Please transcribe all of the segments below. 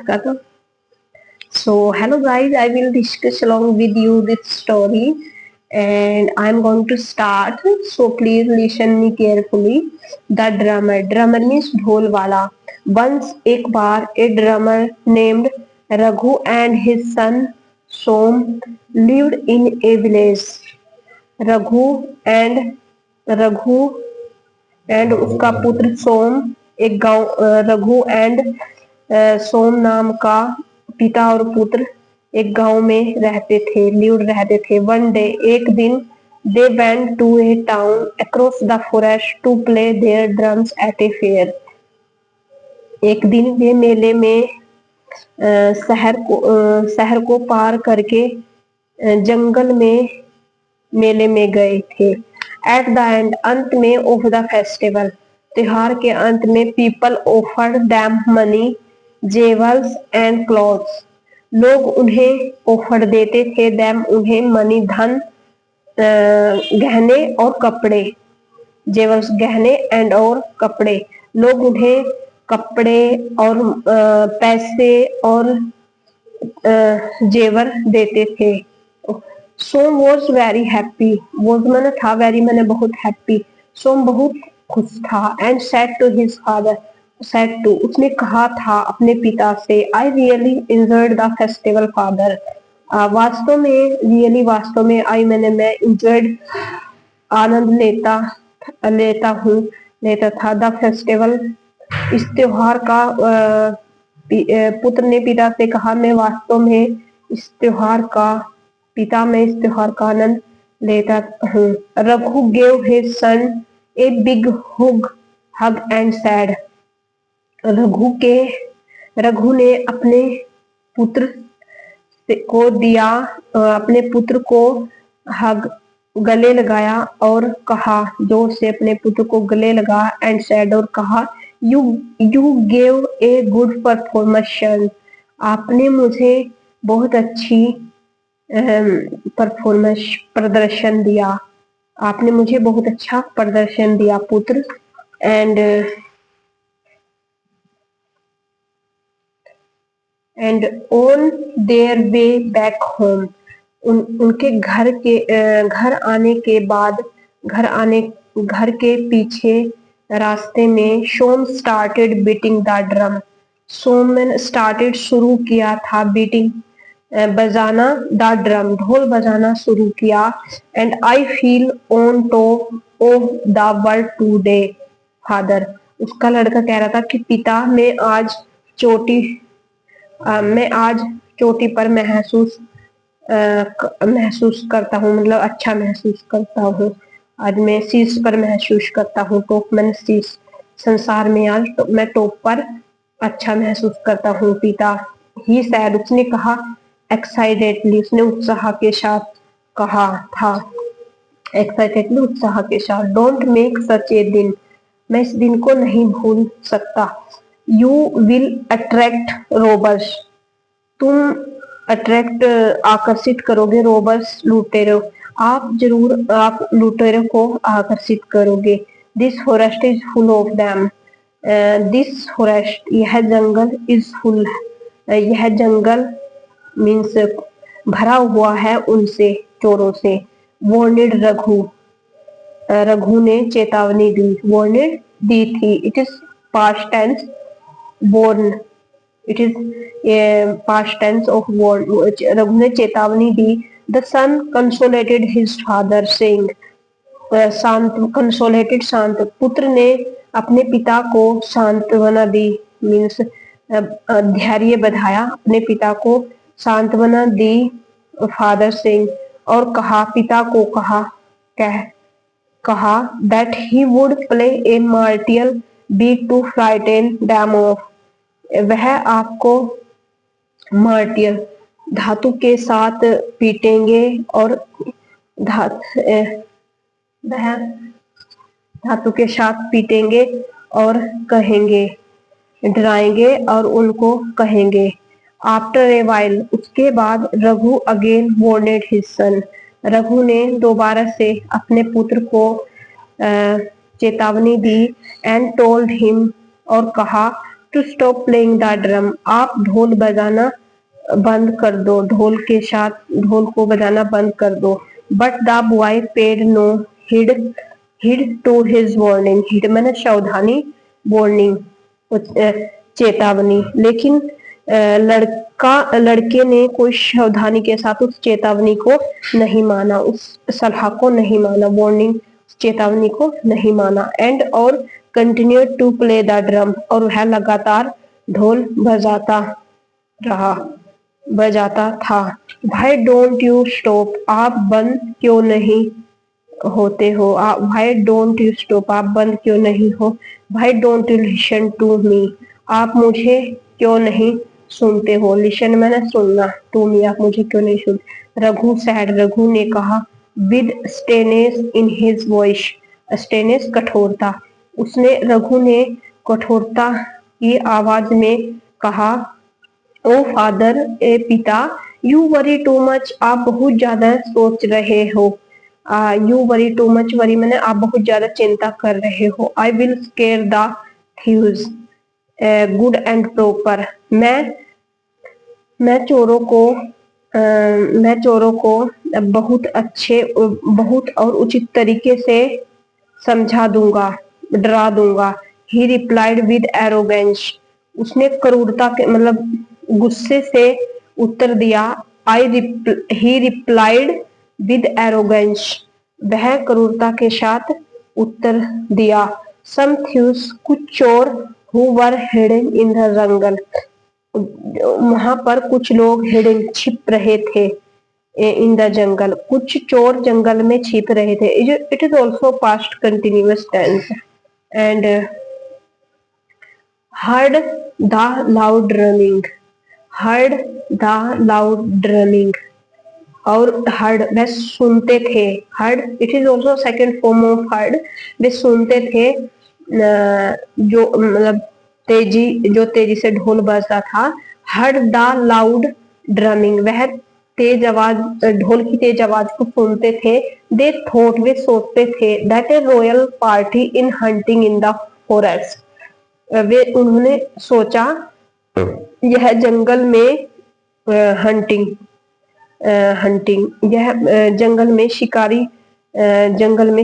का तो So, hello guys, I will discuss along with you this story and I am going to start. So, please listen me carefully. The drummer. Drummer means dhol wala. Once एक बार a drummer named Raghu and his son Som lived in a village. Raghu and Raghu and उसका पुत्र सोम एक गांव Raghu and सोम नाम का पिता और पुत्र एक गांव में रहते थे वन डे एक दिन they went to a town across the forest to play their drums at a fair. एक दिन वे मेले में शहर को पार करके जंगल में मेले में गए थे। एट द एंड अंत में ऑफ द फेस्टिवल त्योहार के अंत में people offered them money jewels and clothes लोग उन्हें ऑफर देते थे दैम उन्हें मनी धन गहने और कपड़े जेवल्स गहने एंड और कपड़े लोग उन्हें कपड़े और पैसे और जेवर देते थे। सोम वॉज वेरी हैप्पी वॉज मैंने था वेरी मैंने बहुत हैप्पी सोम बहुत खुश था and said to his father said to उसने कहा था अपने पिता से I really enjoyed the festival father वास्तव में आई मैं एंजॉयड आनंद लेता था द फेस्टिवल इस त्योहार का पुत्र ने पिता से कहा मैं वास्तव में इस त्योहार का आनंद लेता हूँ। Raghu gave his son a big hug and sad Raghu ने अपने पुत्र को हग गले लगाया और कहा जोर से अपने पुत्र को गले लगा एंड सैड और कहा you gave a good performance आपने मुझे बहुत अच्छी प्रदर्शन दिया आपने मुझे बहुत अच्छा प्रदर्शन दिया पुत्र and on their way back home उनके घर के पीछे रास्ते में सोम स्टार्टेड बीटिंग द ड्रम सोम ने स्टार्टेड शुरू किया था बीटिंग बजाना द ड्रम ढोल बजाना शुरू किया and I feel on top of the world today father उसका लड़का कह रहा था कि पिता मैं आज चोटी पर महसूस करता हूँ मतलब अच्छा महसूस करता हूँ आज मैं शीर्ष पर महसूस करता हूँ टॉप मैंने शीर्ष संसार में आज तो मैं टॉप पर अच्छा महसूस करता हूँ पिता ही शायद उसने कहा एक्साइटेडली उसने उत्साह के साथ कहा था एक्साइटेडली उत्साह के साथ डोंट मेक सच ए दिन मैं इस दिन को नहीं भूल सकता यू विल अट्रैक्ट रोबर्स तुम आकर्षित करोगे रोबर्स लुटेरों आप लुटेरों को आकर्षित करोगे this forest is full of them this forest यह जंगल मीन्स भरा हुआ है उनसे चोरों से वार्निड रघु ने चेतावनी दी थी it is past tense warn it is a past tense of warn Raghu ने चेतावनी दी the son consolated his father saying शांत पुत्र ने अपने पिता को सांत्वना दी मीन्स धैर्य बधाया अपने पिता को सांत्वना दी फादर सिंह और पिता को कहा that he would play a martial beat to frighten them off वह आपको मार्टियल धातु के साथ पीटेंगे और धातु के साथ पीटेंगे और कहेंगे डराएंगे और उनको कहेंगे आफ्टर ए वाइल उसके बाद Raghu again warned his son Raghu ने दोबारा से अपने पुत्र को चेतावनी दी एंड टोल्ड हिम और कहा to stop playing the drum, आप ढोल बजाना बंद कर दो, ढोल के साथ ढोल को बजाना बंद कर दो। But the boy paid no heed heed to his warning, heed मैंने सावधानी, वार्निंग चेतावनी, लेकिन लड़के ने कोई सावधानी के साथ उस चेतावनी को नहीं माना, उस सलाह को नहीं माना, वार्निंग चेतावनी को नहीं माना। एंड और continue to play the drum, और वह लगातार ढोल बजाता था। भाई डोंट यू स्टॉप, आप बंद क्यों नहीं होते हो, भाई डोंट यू स्टॉप, आप बंद क्यों नहीं हो। भाई don't you listen to me, आप मुझे क्यों नहीं सुनते हो। लिसन मैंने सुनना, टू मी आप मुझे क्यों नहीं सुनते। रघु सैड, रघु ने कहा, विद स्टेनेस इन हिज वॉइस, स्टेनेस कठोरता, रघु ने कठोरता की आवाज में कहा, ओ फादर ए पिता, यू वरी टू मच, आप बहुत ज्यादा सोच रहे हो। You worry too much, worry मैंने आप बहुत ज्यादा चिंता कर रहे हो। I will square the thieves good and proper, मैं चोरों को बहुत अच्छे, बहुत और उचित तरीके से समझा दूंगा, डरा दूंगा। ही रिप्लाइड विद एरोगेंस, उसने क्रूरता के मतलब गुस्से से उत्तर दिया। ही रिप्लाइड विद एरोगेंस, वह क्रूरता के साथ उत्तर दिया। सम थ्यूस, कुछ चोर, who were hidden in the jungle, वहां पर कुछ लोग हिडन छिप रहे थे, इन द जंगल, कुछ चोर जंगल में छिप रहे थे। It is also past continuous tense. And heard the loud drumming, heard the loud drumming, और heard वे सुनते थे, heard it is also second form of heard, वे सुनते थे जो मतलब जो तेजी से ढोल बजता था। heard the loud drumming, वह तेज आवाज, ढोल की तेज आवाज को सुनते थे। they thought, वे सोचते थे, that a royal party in hunting in the forest, उन्होंने सोचा यह जंगल में हंटिंग यह जंगल में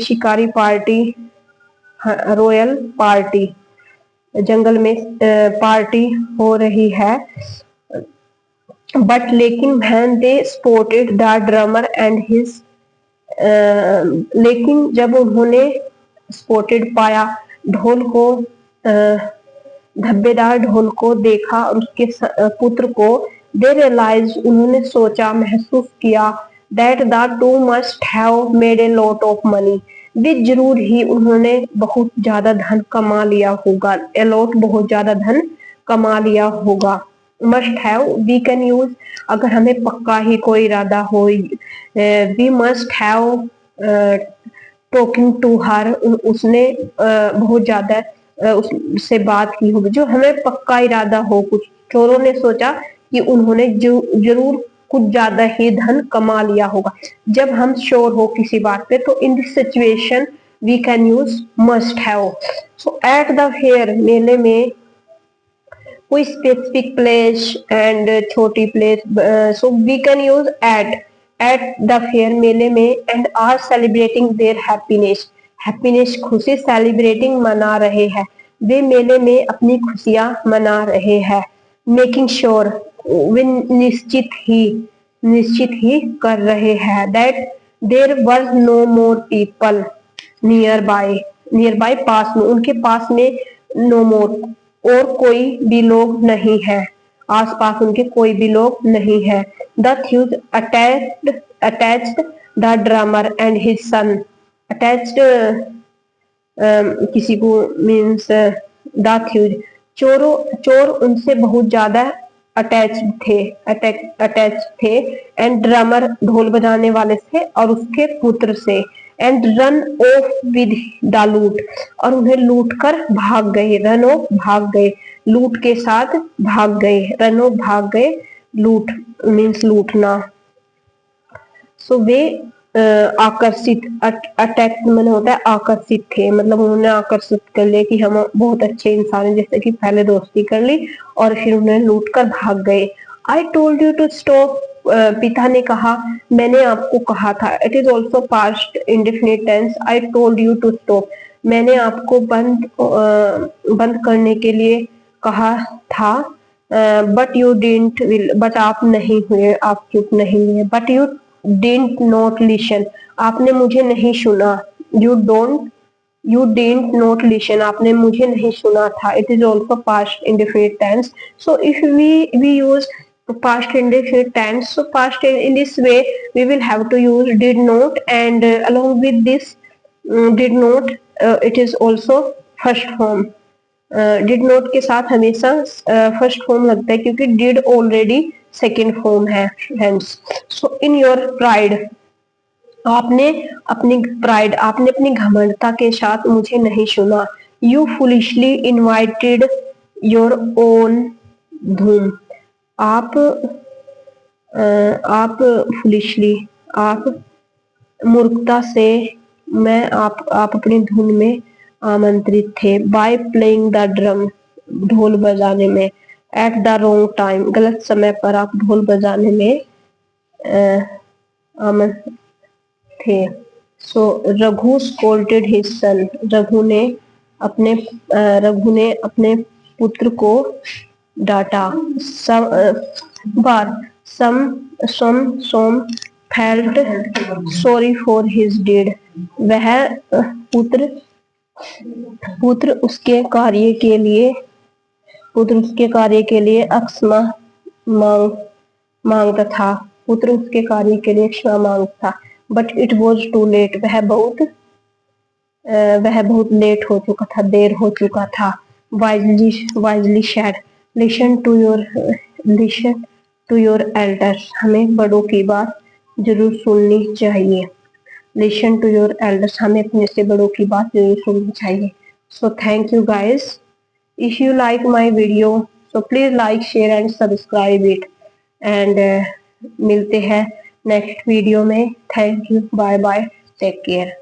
शिकारी पार्टी, रॉयल पार्टी, जंगल में पार्टी हो रही है। बट लेकिन when they spotted the drummer and his, लेकिन जब उन्होंने स्पॉटेड पाया, ढोल को धब्बेदार ढोल को देखा और उसके पुत्र को, दे रियलाइज, उन्होंने सोचा, महसूस किया, that the two must have made a lot of money, वे जरूर ही उन्होंने बहुत ज्यादा धन कमा लिया होगा। ए लॉट बहुत ज्यादा धन कमा लिया होगा। Must have we can use अगर हमें पक्का ही कोई इरादा हो। We must have talking to her, उसने बहुत ज्यादा उससे बात की होगी। जो हमें पक्का इरादा हो, कुछ चोरों ने सोचा कि उन्होंने जरूर कुछ ज्यादा ही धन कमा लिया होगा। जब हम श्योर हो किसी बात पे तो in this situation we can use must have. So at the fair, मेले में, कोई स्पेसिफिक प्लेस एंड छोटी place, so we can use at the fair, मेले में, and are celebrating their happiness, happiness खुशी, सेलिब्रेटिंग मना रहे हैं, वे मेले में अपनी खुशियां मना रहे हैं। मेकिंग श्योर, वे निश्चित ही कर रहे हैं, that there were no more people nearby पास में, उनके पास में, नो मोर, और कोई भी लोग नहीं है, आसपास उनके कोई भी लोग नहीं है। The थ्यूज attached the drummer and his son, attached किसी को मीन्स द थ्यूज, चोर उनसे बहुत ज्यादा अटैच थे, एंड ड्रमर ढोल बजाने वाले से और उसके पुत्र से, and run of with the लूट, और उन्हें लूट कर भाग गए, रन ऑफ भाग गए, लूट के साथ भाग गए, रन ऑफ भाग गए, लूट मीन्स लूटना। सो वे आकर्षित, अट्रैक्ट मैंने होता है आकर्षित थे, मतलब उन्होंने आकर्षित कर लिया कि हम बहुत अच्छे इंसान हैं, जैसे कि पहले दोस्ती कर ली और फिर उन्हें लूट कर भाग गए। I told you to stop, पिता ने कहा मैंने आपको कहा था। It is also past indefinite tense, I told you to stop, मैंने आपको बंद करने के लिए कहा था। But you didn't will, but आप नहीं हुए, आप चुप नहीं हुए। But you didn't not listen, आपने मुझे नहीं सुना। यू डिडंट नॉट लिसन, आपने मुझे नहीं सुना था। It is also past indefinite tense. So if we use past indefinite tense, so past in this way we will have to use did not, and along with this did not, it is also first form। Did not के साथ हमेशा first form लगता है क्योंकि did already second form है। Hence so in your pride, आपने आपने अपनी घमंडता के साथ मुझे नहीं सुना। You foolishly invited your own धूम, आप फुलिशली, आप मूर्खता से, आप अपनी धुन में आमंत्रित थे। बाय प्लेइंग द ड्रम, ढोल बजाने में। एट द रॉन्ग टाइम, गलत समय पर आप ढोल बजाने में आमंत्रित थे। So Raghu scolded his son, Raghu ने अपने पुत्र को डांटा। Son felt sorry for his deed, वह पुत्र उसके कार्य के लिए अक्षमा मांगता था। पुत्र उसके कार्य के लिए क्षमा मांगता था। But it was too late, वह बहुत लेट हो चुका था, देर हो चुका था। Wisely said, listen to your elders, हमें बड़ों की बात जरूर सुननी चाहिए। लिसन टू योर एल्डर्स, हमें अपने से बड़ों की बात जरूर सुननी चाहिए। So thank you guys, if you like my video so please like share and subscribe it, and मिलते हैं नेक्स्ट वीडियो में। Thank you, bye bye, take care.